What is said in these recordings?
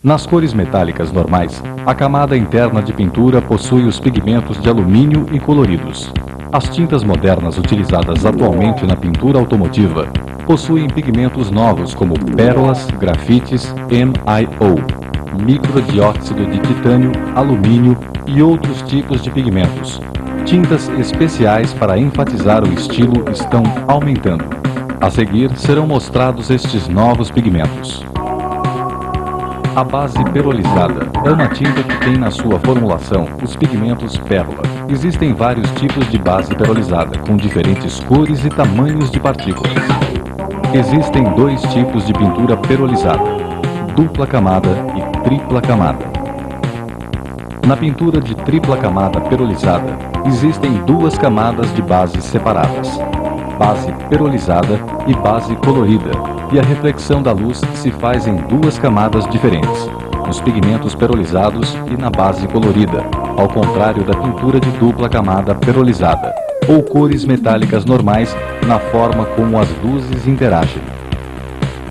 Nas cores metálicas normais, a camada interna de pintura possui os pigmentos de alumínio e coloridos. As tintas modernas utilizadas atualmente na pintura automotiva possuem pigmentos novos como pérolas, grafites, MIO, microdióxido de titânio, alumínio e outros tipos de pigmentos. Tintas especiais para enfatizar o estilo estão aumentando. A seguir serão mostrados estes novos pigmentos. A base perolizada é uma tinta que tem na sua formulação os pigmentos pérola. Existem vários tipos de base perolizada, com diferentes cores e tamanhos de partículas. Existem dois tipos de pintura perolizada: dupla camada e tripla camada. Na pintura de tripla camada perolizada, existem duas camadas de bases separadas: base perolizada e base colorida, e a reflexão da luz se faz em duas camadas diferentes, nos pigmentos perolizados e na base colorida, ao contrário da pintura de dupla camada perolizada, ou cores metálicas normais na forma como as luzes interagem.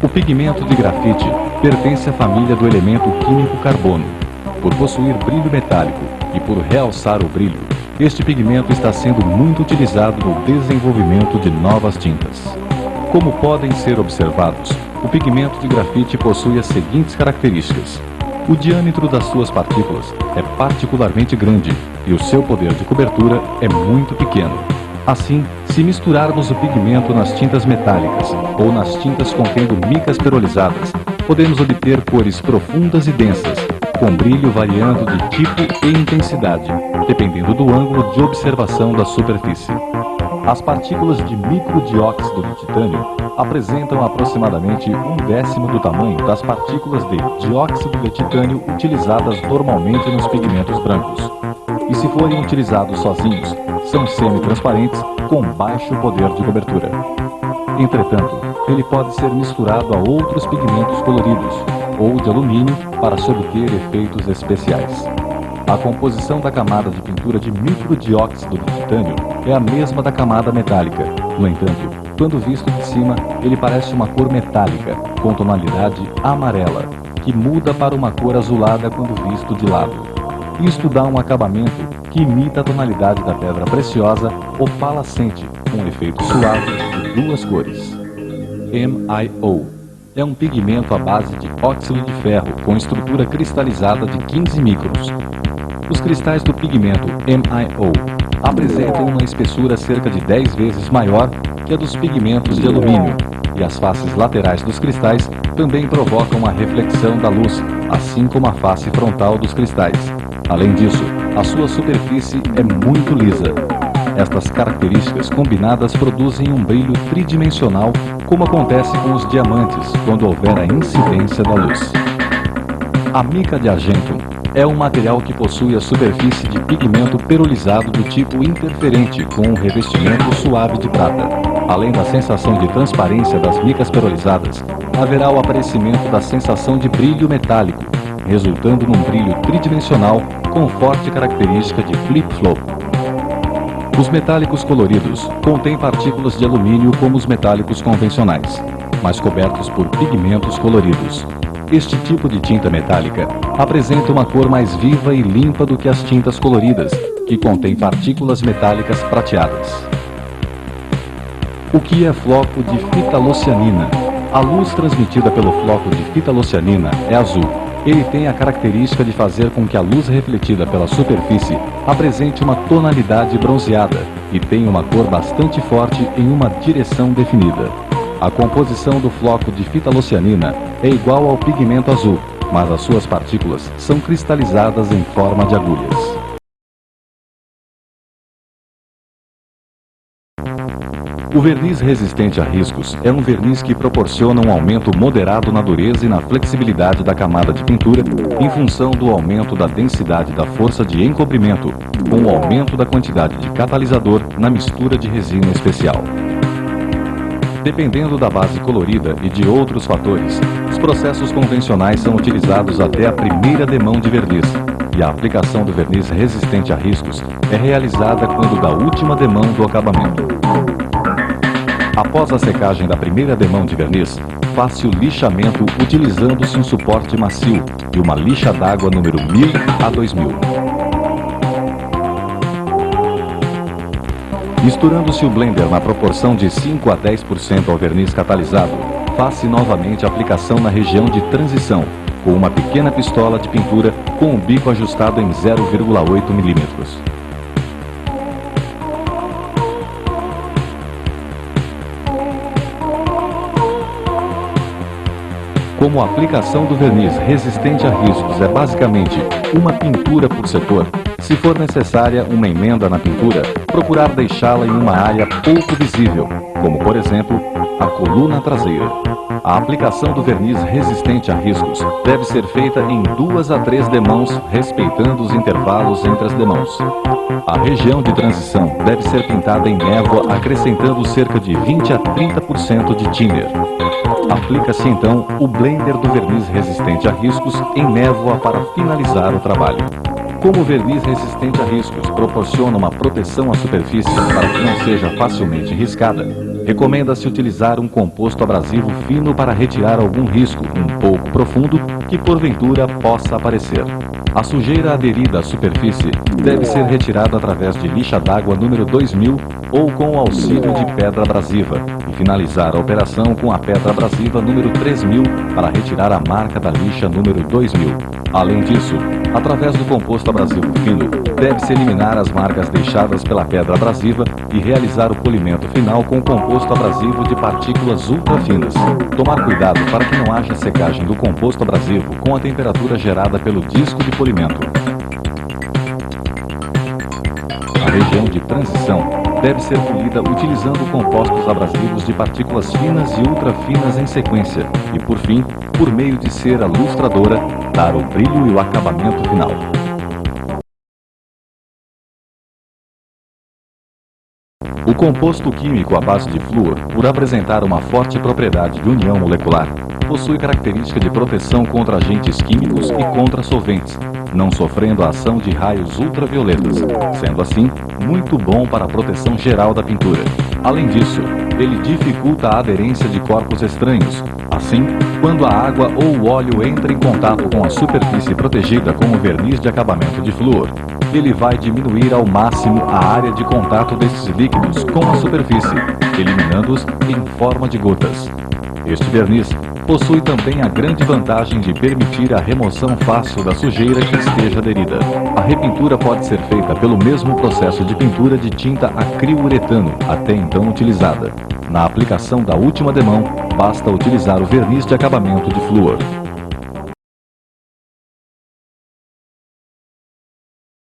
O pigmento de grafite pertence à família do elemento químico carbono. Por possuir brilho metálico e por realçar o brilho, este pigmento está sendo muito utilizado no desenvolvimento de novas tintas. Como podem ser observados, o pigmento de grafite possui as seguintes características: o diâmetro das suas partículas é particularmente grande e o seu poder de cobertura é muito pequeno. Assim, se misturarmos o pigmento nas tintas metálicas ou nas tintas contendo micas perolizadas, podemos obter cores profundas e densas, com brilho variando de tipo e intensidade, dependendo do ângulo de observação da superfície. As partículas de microdióxido de titânio apresentam aproximadamente 1/10 do tamanho das partículas de dióxido de titânio utilizadas normalmente nos pigmentos brancos. E se forem utilizados sozinhos, são semi-transparentes com baixo poder de cobertura. Entretanto, ele pode ser misturado a outros pigmentos coloridos ou de alumínio para se obter efeitos especiais. A composição da camada de pintura de microdióxido de titânio é a mesma da camada metálica. No entanto, quando visto de cima, ele parece uma cor metálica, com tonalidade amarela, que muda para uma cor azulada quando visto de lado. Isto dá um acabamento que imita a tonalidade da pedra preciosa opalescente, com um efeito suave de duas cores. MIO é um pigmento à base de óxido de ferro com estrutura cristalizada de 15 microns. Os cristais do pigmento MIO apresentam uma espessura cerca de 10 vezes maior que a dos pigmentos de alumínio, e as faces laterais dos cristais também provocam a reflexão da luz, assim como a face frontal dos cristais. Além disso, a sua superfície é muito lisa. Estas características combinadas produzem um brilho tridimensional, como acontece com os diamantes quando houver a incidência da luz. A mica de argento é um material que possui a superfície de pigmento perolizado do tipo interferente com um revestimento suave de prata. Além da sensação de transparência das micas perolizadas, haverá o aparecimento da sensação de brilho metálico, resultando num brilho tridimensional com forte característica de flip-flop. Os metálicos coloridos contêm partículas de alumínio como os metálicos convencionais, mas cobertos por pigmentos coloridos. Este tipo de tinta metálica apresenta uma cor mais viva e limpa do que as tintas coloridas, que contêm partículas metálicas prateadas. O que é floco de fitalocianina? A luz transmitida pelo floco de fitalocianina é azul. Ele tem a característica de fazer com que a luz refletida pela superfície apresente uma tonalidade bronzeada e tenha uma cor bastante forte em uma direção definida. A composição do floco de fitalocianina é igual ao pigmento azul, mas as suas partículas são cristalizadas em forma de agulhas. O verniz resistente a riscos é um verniz que proporciona um aumento moderado na dureza e na flexibilidade da camada de pintura em função do aumento da densidade da força de encobrimento, com o aumento da quantidade de catalisador na mistura de resina especial. Dependendo da base colorida e de outros fatores, os processos convencionais são utilizados até a primeira demão de verniz, e a aplicação do verniz resistente a riscos é realizada quando da última demão do acabamento. Após a secagem da primeira demão de verniz, faz-se o lixamento utilizando-se um suporte macio e uma lixa d'água número 1000 a 2000. Misturando-se o blender na proporção de 5 a 10% ao verniz catalisado, faz-se novamente a aplicação na região de transição, com uma pequena pistola de pintura com o bico ajustado em 0,8 milímetros. Como a aplicação do verniz resistente a riscos é basicamente uma pintura por setor, se for necessária uma emenda na pintura, procurar deixá-la em uma área pouco visível, como por exemplo, a coluna traseira. A aplicação do verniz resistente a riscos deve ser feita em 2 a 3 demãos, respeitando os intervalos entre as demãos. A região de transição deve ser pintada em névoa, acrescentando cerca de 20 a 30% de thinner. Aplica-se então o blender do verniz resistente a riscos em névoa para finalizar o trabalho. Como o verniz resistente a riscos proporciona uma proteção à superfície para que não seja facilmente riscada, recomenda-se utilizar um composto abrasivo fino para retirar algum risco um pouco profundo que porventura possa aparecer. A sujeira aderida à superfície deve ser retirada através de lixa d'água número 2000 ou com o auxílio de pedra abrasiva e finalizar a operação com a pedra abrasiva número 3000 para retirar a marca da lixa número 2000. Além disso, através do composto abrasivo fino, deve-se eliminar as marcas deixadas pela pedra abrasiva e realizar o polimento final com o composto abrasivo de partículas ultrafinas. Tomar cuidado para que não haja secagem do composto abrasivo com a temperatura gerada pelo disco de polimento. A região de transição deve ser polida utilizando compostos abrasivos de partículas finas e ultrafinas em sequência e, por fim, por meio de cera lustradora, dar o brilho e o acabamento final. O composto químico à base de flúor, por apresentar uma forte propriedade de união molecular, possui característica de proteção contra agentes químicos e contra solventes, não sofrendo a ação de raios ultravioletas, sendo assim muito bom para a proteção geral da pintura. Além disso, ele dificulta a aderência de corpos estranhos. Assim, quando a água ou o óleo entra em contato com a superfície protegida com o verniz de acabamento de flúor, ele vai diminuir ao máximo a área de contato desses líquidos com a superfície, eliminando-os em forma de gotas. Este verniz possui também a grande vantagem de permitir a remoção fácil da sujeira que esteja aderida. A repintura pode ser feita pelo mesmo processo de pintura de tinta acriluretano até então utilizada. Na aplicação da última demão, basta utilizar o verniz de acabamento de flúor.